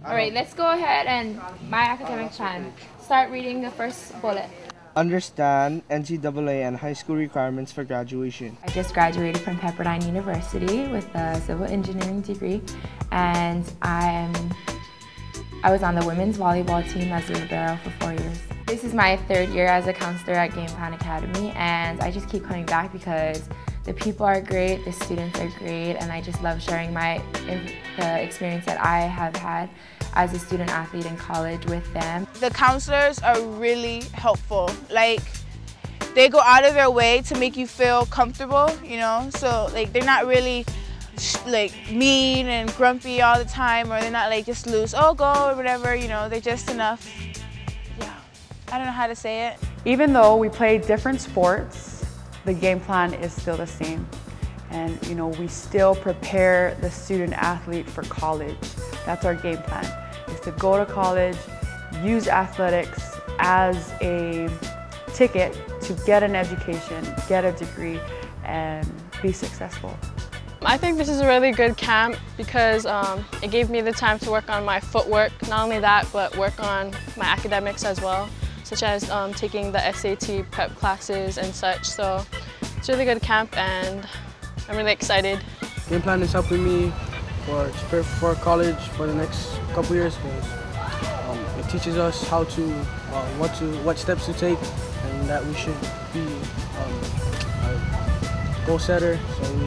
All right, let's go ahead and my academic plan. Start reading the first bullet. Understand NCAA and high school requirements for graduation. I just graduated from Pepperdine University with a civil engineering degree, and I was on the women's volleyball team as a libero for 4 years. This is my 3rd year as a counselor at Game Plan Academy, and I just keep coming back because the people are great, the students are great, and I just love sharing the experience that I have had as a student athlete in college with them. The counselors are really helpful. Like, they go out of their way to make you feel comfortable, you know? So like, they're not really like mean and grumpy all the time, or they're not like just loose, oh go or whatever, you know? They're just enough, yeah, I don't know how to say it. Even though we play different sports, the game plan is still the same. And you know, we still prepare the student athlete for college. That's our game plan, is to go to college, use athletics as a ticket to get an education, get a degree, and be successful. I think this is a really good camp because it gave me the time to work on my footwork. Not only that, but work on my academics as well, such as taking the SAT prep classes and such. So it's a really good camp, and I'm really excited. Game plan is helping me to prepare for college for the next couple years, because it teaches us how to, what steps to take, and that we should be a goal setter, so we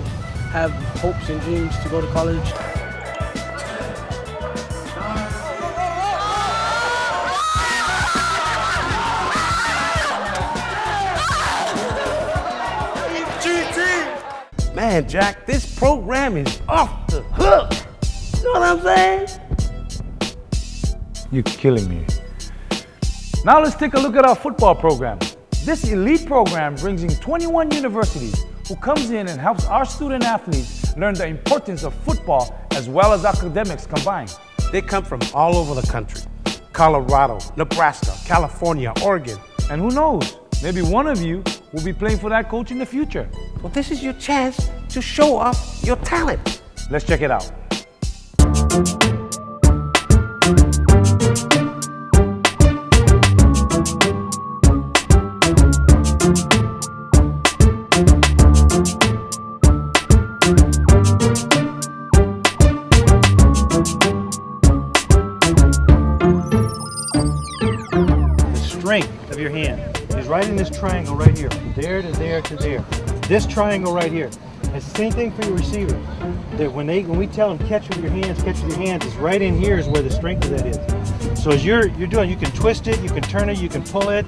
have hopes and dreams to go to college. Man, Jack, this program is off the hook. You know what I'm saying? You're killing me. Now let's take a look at our football program. This elite program brings in 21 universities who comes in and helps our student athletes learn the importance of football as well as academics combined. They come from all over the country. Colorado, Nebraska, California, Oregon. And who knows, maybe one of you will be playing for that coach in the future. Well, this is your chance to show off your talent. Let's check it out. The strength of your hand is right in this triangle right here, from there to there to there. This triangle right here. It's the same thing for your receiver. That when we tell them catch with your hands, it's right in here is where the strength of that is. So as you're doing, you can twist it, you can turn it, you can pull it.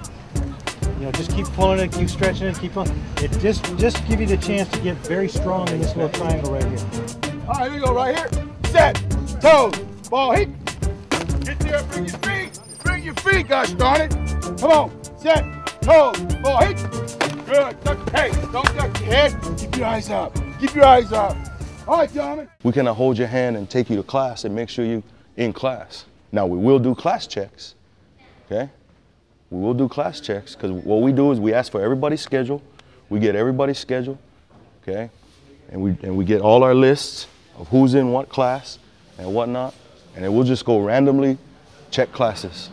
You know, just keep pulling it, keep stretching it, keep pulling. It just give you the chance to get very strong in this little triangle right here. All right, here we go, right here. Set, toes, ball, hit. Get there, bring your feet, gosh darn it. Come on, set, toes, ball, hit. Good, hey, don't duck your head. Keep your eyes up, keep your eyes up. All right, gentlemen. We cannot hold your hand and take you to class and make sure you're in class. Now, we will do class checks, okay? We will do class checks, because what we do is we ask for everybody's schedule. We get everybody's schedule, okay? And we get all our lists of who's in what class and whatnot, and then we'll just go randomly check classes.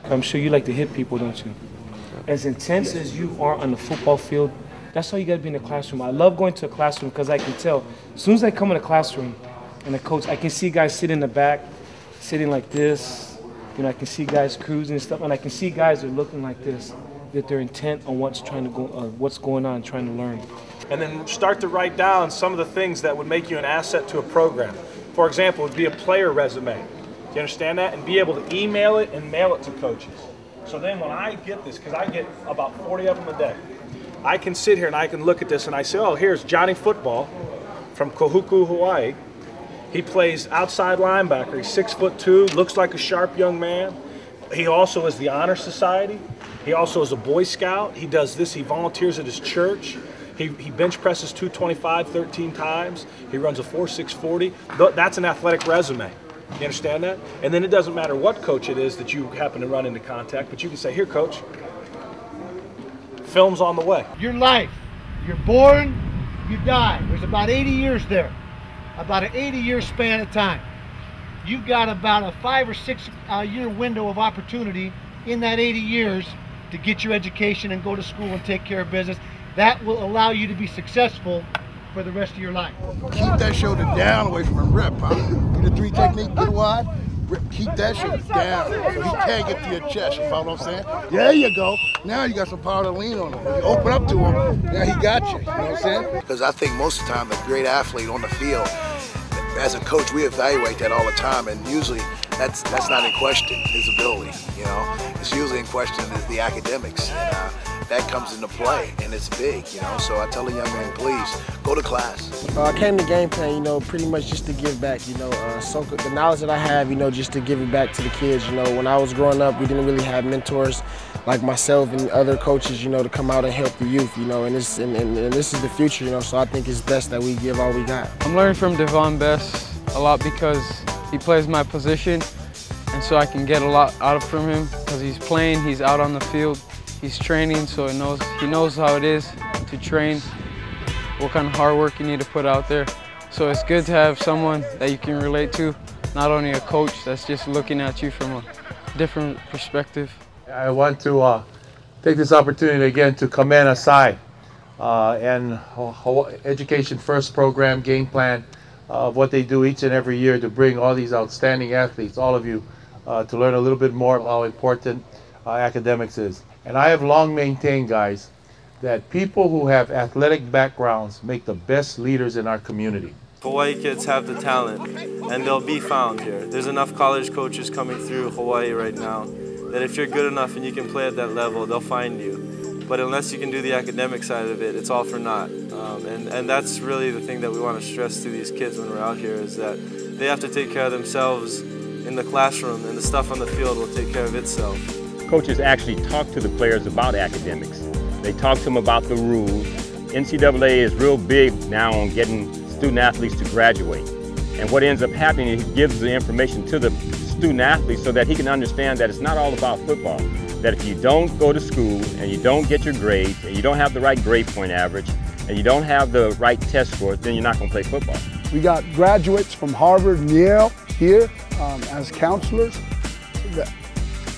I'm sure you like to hit people, don't you? As intense as you are on the football field, that's how you got to be in the classroom. I love going to a classroom because I can tell. As soon as I come in the classroom and the coach, I can see guys sit in the back, sitting like this. You know, I can see guys cruising and stuff, and I can see guys that are looking like this, that they're intent on what's going on, trying to learn. And then start to write down some of the things that would make you an asset to a program. For example, it would be a player resume. Do you understand that? And be able to email it and mail it to coaches. So then when I get this, because I get about 40 of them a day, I can sit here and I can look at this and I say, oh, here's Johnny Football from Kohuku, Hawaii. He plays outside linebacker. He's 6'2", looks like a sharp young man. He also is the Honor Society. He also is a Boy Scout. He does this. He volunteers at his church. He bench presses 225 13 times. He runs a 4.6 40. That's an athletic resume. You understand that? And then it doesn't matter what coach it is that you happen to run into contact, but you can say, here, coach, film's on the way. Your life, you're born, you die. There's about 80 years there, about an 80-year span of time. you've got about a 5 or 6 year window of opportunity in that 80 years to get your education and go to school and take care of business. That will allow you to be successful for the rest of your life. Keep that shoulder down away from him. Rip, do the 3 technique, get wide. Rip, keep that shoulder down. So he can't get to your chest, you follow what I'm saying? There you go. Now you got some power to lean on him. If you open up to him, now he got you. You know what I'm saying? Because I think most of the time, a great athlete on the field, as a coach, we evaluate that all the time, and usually that's not in question, his ability, you know. It's usually in question is the academics, and that comes into play, and it's big, you know. So I tell the young man, please, go to class. I came to game plan, you know, pretty much just to give back, you know, so the knowledge that I have, you know, just to give it back to the kids. You know, when I was growing up, we didn't really have mentors like myself and other coaches, you know, to come out and help the youth, you know, and this is the future, you know, so I think it's best that we give all we got. I'm learning from Devon Best a lot because he plays my position, and so I can get a lot out from him because he's playing, he's out on the field, he's training, so he knows how it is to train, what kind of hard work you need to put out there. So it's good to have someone that you can relate to, not only a coach that's just looking at you from a different perspective. I want to take this opportunity again to commend Asai and Education First program game plan of what they do each and every year to bring all these outstanding athletes, all of you, to learn a little bit more about how important academics is. And I have long maintained, guys, that people who have athletic backgrounds make the best leaders in our community. Hawaii kids have the talent, and they'll be found here. There's enough college coaches coming through Hawaii right now that if you're good enough and you can play at that level, they'll find you. But unless you can do the academic side of it, it's all for naught. And that's really the thing that we want to stress to these kids when we're out here, is that they have to take care of themselves in the classroom, and the stuff on the field will take care of itself. Coaches actually talk to the players about academics. They talk to them about the rules. NCAA is real big now on getting student athletes to graduate. And what ends up happening is he gives the information to the student athletes so that he can understand that it's not all about football. That if you don't go to school and you don't get your grades and you don't have the right grade point average and you don't have the right test scores, then you're not going to play football. We got graduates from Harvard and Yale here as counselors.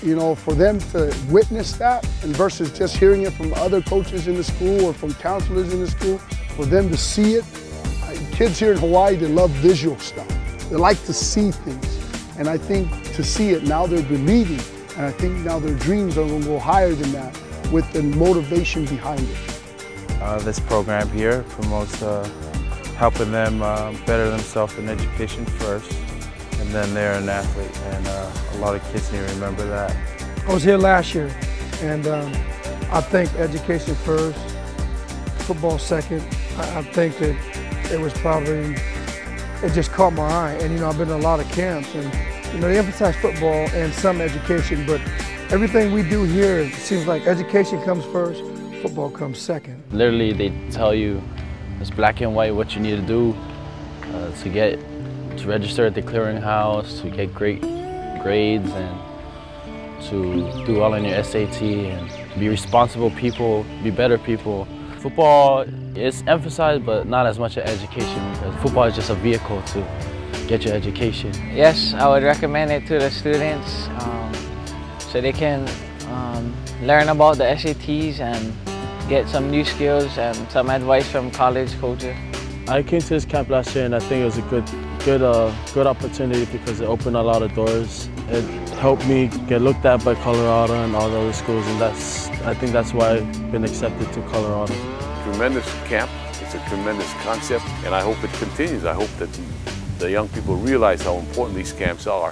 You know, for them to witness that, and versus just hearing it from other coaches in the school or from counselors in the school, for them to see it. Kids here in Hawaii, they love visual stuff. They like to see things. And I think to see it, now they're believing. And I think now their dreams are going to go higher than that with the motivation behind it. This program here promotes helping them better themselves in education first, and then they're an athlete. And a lot of kids need to remember that. I was here last year, and I think education first, football second. I think that it was probably, it just caught my eye. And you know, I've been to a lot of camps, and you know, they emphasize football and some education, but everything we do here, it seems like education comes first, football comes second. Literally, they tell you, it's black and white what you need to do to register at the clearinghouse, to get great grades, and to do well in your SAT, and be responsible people, be better people. Football is emphasized, but not as much as education, because football is just a vehicle to get your education. Yes, I would recommend it to the students so they can learn about the SATs and get some new skills and some advice from college coaches. I came to this camp last year, and I think it was a good opportunity because it opened a lot of doors. It helped me get looked at by Colorado and all the other schools, and I think that's why I've been accepted to Colorado. Tremendous camp. It's a tremendous concept, and I hope it continues. I hope that the young people realize how important these camps are.